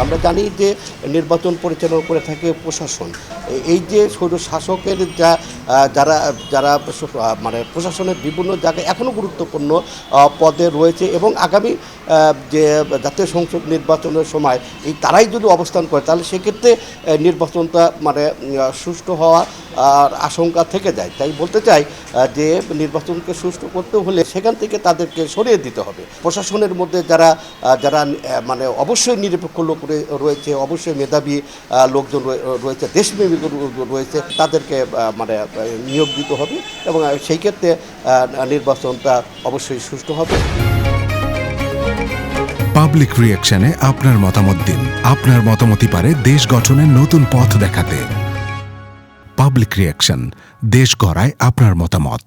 আমরা জানি যে নির্বাচন পরিচালনা করে থাকে প্রশাসন। এই যে শাসকের যারা যারা মানে প্রশাসনের বিভিন্ন জায়গায় এখনও গুরুত্বপূর্ণ পদে রয়েছে এবং আগামী যে জাতীয় সংসদ নির্বাচনের সময় তারাই যদি অবস্থান করে তাহলে সেক্ষেত্রে নির্বাচনটা মানে সুষ্ঠু হওয়ার আশঙ্কা থেকে যায়। তাই বলতে চাই যে নির্বাচনকে সুষ্ঠু করতে হলে সেখান থেকে তাদেরকে সরিয়ে দিতে হবে। প্রশাসনের মধ্যে যারা যারা মানে অবশ্যই নিরপেক্ষ লোক রয়েছে, অবশ্যই মেধাবী লোকজন রয়েছে, দেশপ্রেমিক রয়েছে, তাদেরকে মানে নিয়োগ দিতে হবে এবং সেই ক্ষেত্রে নির্বাচনটা অবশ্যই সুষ্ঠু হবে। পাবলিক রিঅ্যাকশনে আপনার মতামত দিন। আপনার মতামতই পারে দেশ গঠনের নতুন পথ দেখাতে। পাবলিক রিঅ্যাকশন, দেশ গড়ায় আপনার মতামত।